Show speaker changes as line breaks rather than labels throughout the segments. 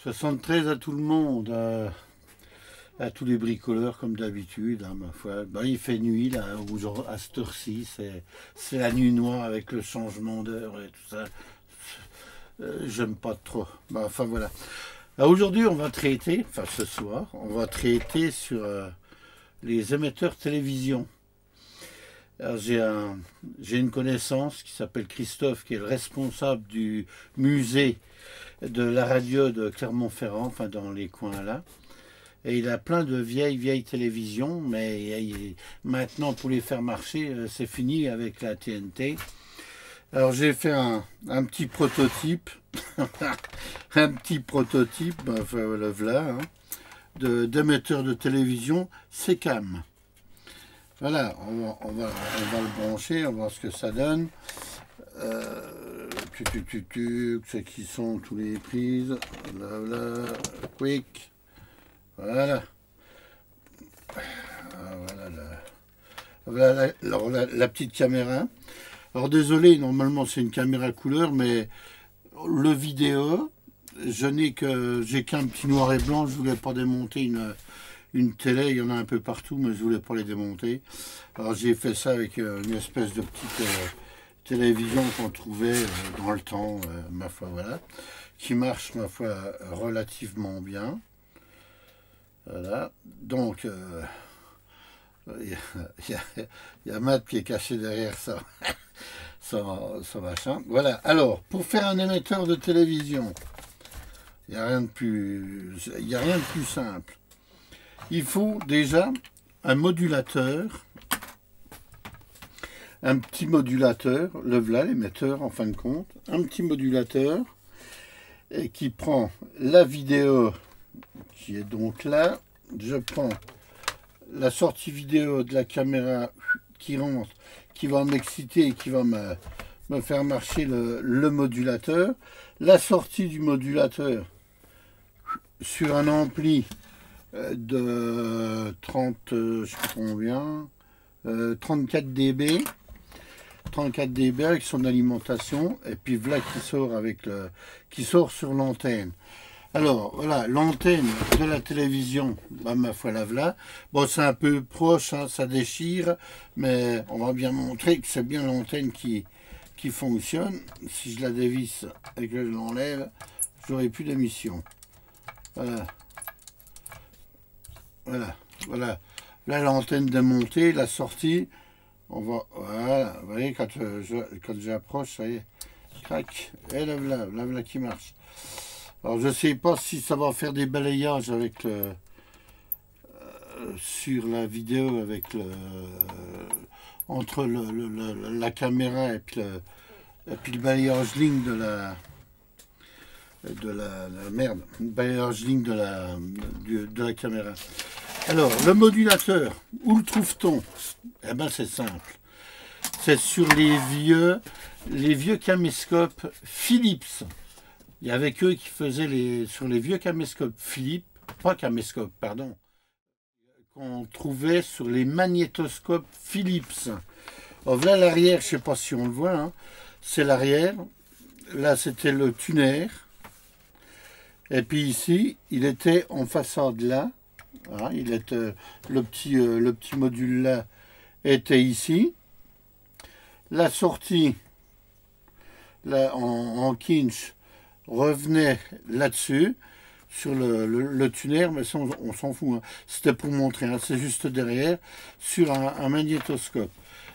73 à tout le monde, à tous les bricoleurs comme d'habitude, hein, ma foi. Ben, il fait nuit là, à cette heure-ci, c'est la nuit noire avec le changement d'heure et tout ça. J'aime pas trop. Ben, enfin voilà. Aujourd'hui, on va traiter, enfin ce soir, on va traiter sur les émetteurs télévision. Alors, j'ai une connaissance qui s'appelle Christophe, qui est le responsable du musée de la radio de Clermont-Ferrand, enfin dans les coins là. Et il a plein de vieilles télévisions, mais maintenant pour les faire marcher, c'est fini avec la TNT. Alors j'ai fait un petit prototype, un petit prototype, enfin le voilà, hein, d'émetteur de télévision SECAM. Voilà, on va le brancher, on va voir ce que ça donne. C'est qui sont tous les prises. Là, quick. Voilà. Voilà la petite caméra. Alors désolé, normalement c'est une caméra couleur, mais le vidéo, j'ai qu'un petit noir et blanc. Je voulais pas démonter une télé, il y en a un peu partout, mais je voulais pas les démonter. Alors j'ai fait ça avec une espèce de petite télévision qu'on trouvait dans le temps, ma foi, voilà, qui marche, ma foi, relativement bien. Voilà, donc il y a Matt qui est caché derrière ça, son machin. Voilà, alors, pour faire un émetteur de télévision, il n'y a rien de plus simple. Il faut déjà un modulateur, un petit modulateur, le voilà l'émetteur en fin de compte, un petit modulateur et qui prend la vidéo qui est donc là. Je prends la sortie vidéo de la caméra qui rentre, qui va m'exciter et qui va me faire marcher le modulateur. La sortie du modulateur sur un ampli de 30, je sais pas combien, 34 dB. 34 dB avec son alimentation, et puis voilà qui sort sur l'antenne. Alors voilà, l'antenne de la télévision, bah, ma foi la voilà. Bon, c'est un peu proche, hein, ça déchire, mais on va bien montrer que c'est bien l'antenne qui fonctionne. Si je la dévisse et que je l'enlève, j'aurai plus d'émission. Voilà. Voilà. Là, l'antenne démontée, la sortie. Voilà, vous voyez, quand j'approche, ça y est, crac, et la voilà qui marche. Alors, je ne sais pas si ça va faire des balayages avec sur la vidéo, avec entre la caméra et puis le balayage ligne de la merde, le balayage ligne de la caméra. Alors, le modulateur, où le trouve-t-on? Eh bien, c'est simple. C'est sur les vieux caméscopes Philips. Il y avait eux qui faisaient sur les vieux caméscopes Philips, pas caméscopes, pardon, qu'on trouvait sur les magnétoscopes Philips. Alors là, l'arrière, je ne sais pas si on le voit, hein, c'est l'arrière. Là, c'était le tuner. Et puis ici, il était en façade là. Hein, le petit module là était ici. La sortie là, en kinch revenait là-dessus, sur le tuner, mais ça on s'en fout. Hein. C'était pour montrer, hein, c'est juste derrière, sur un magnétoscope.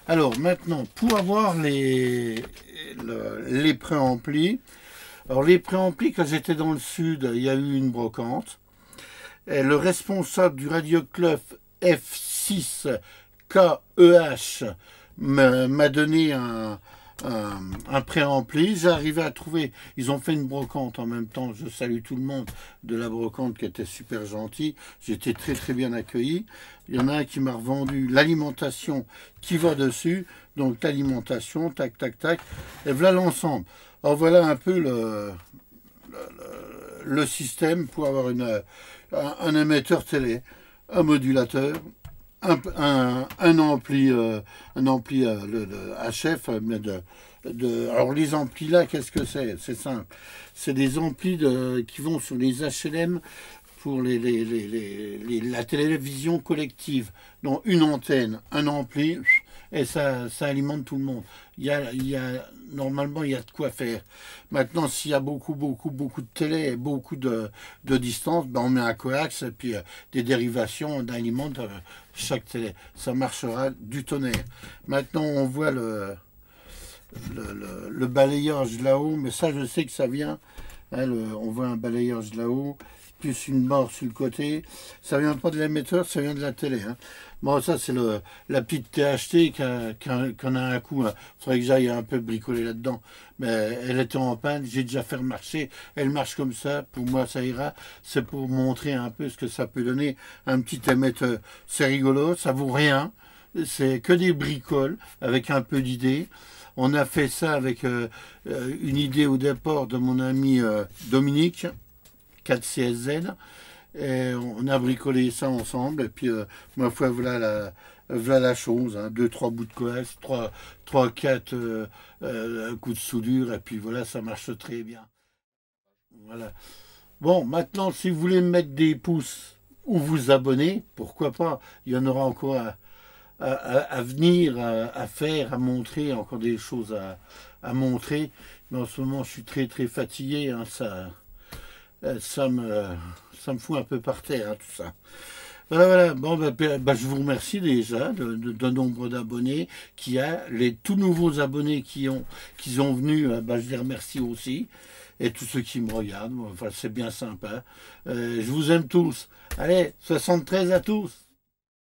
Alors maintenant, pour avoir les préamplis, alors les préamplis, quand j'étais dans le sud, il y a eu une brocante. Et le responsable du radioclub F6 KEH m'a donné un préampli. J'ai arrivé à trouver, ils ont fait une brocante en même temps. Je salue tout le monde de la brocante qui était super gentil. J'étais très bien accueilli. Il y en a un qui m'a revendu l'alimentation qui va dessus. Donc l'alimentation, tac. Et voilà l'ensemble. Alors voilà un peu le système pour avoir un émetteur télé, un modulateur, un ampli HF Alors les amplis là, qu'est-ce que c'est? C'est simple. C'est des amplis qui vont sur les HLM pour la télévision collective. Donc une antenne, un ampli, et ça alimente tout le monde. Normalement, il y a de quoi faire. Maintenant, s'il y a beaucoup de télé et beaucoup de distance, ben on met un coax et puis des dérivations d'alimente chaque télé. Ça marchera du tonnerre. Maintenant, on voit le balayage là-haut, mais ça, je sais que ça vient. Hein, on voit un balayage là-haut, plus une barre sur le côté. Ça vient pas de l'émetteur, ça vient de la télé. Hein. Bon, ça, c'est la petite THT qu'on a un coup. Il faudrait que j'aille un peu bricoler là-dedans. Mais elle était en panne, j'ai déjà fait marcher. Elle marche comme ça, pour moi, ça ira. C'est pour montrer un peu ce que ça peut donner. Un petit émetteur, c'est rigolo, ça vaut rien. C'est que des bricoles, avec un peu d'idées. On a fait ça avec une idée au départ de mon ami Dominique, 4CSZ. Et on a bricolé ça ensemble. Et puis, ma foi, voilà la chose. Hein. 2-3 bouts de coax, 3-4 coups de soudure. Et puis voilà, ça marche très bien. Voilà. Bon, maintenant, si vous voulez mettre des pouces ou vous abonner, pourquoi pas. Il y en aura encore à venir, à faire, à montrer, encore des choses à montrer. Mais en ce moment, je suis très fatigué. Hein, ça me fout un peu par terre, hein, tout ça. Voilà. Bon, je vous remercie déjà de nombre d'abonnés qu'il y a. Les tout nouveaux abonnés qui sont venus, je les remercie aussi. Et tous ceux qui me regardent, enfin, c'est bien sympa. Je vous aime tous. Allez, 73 à tous.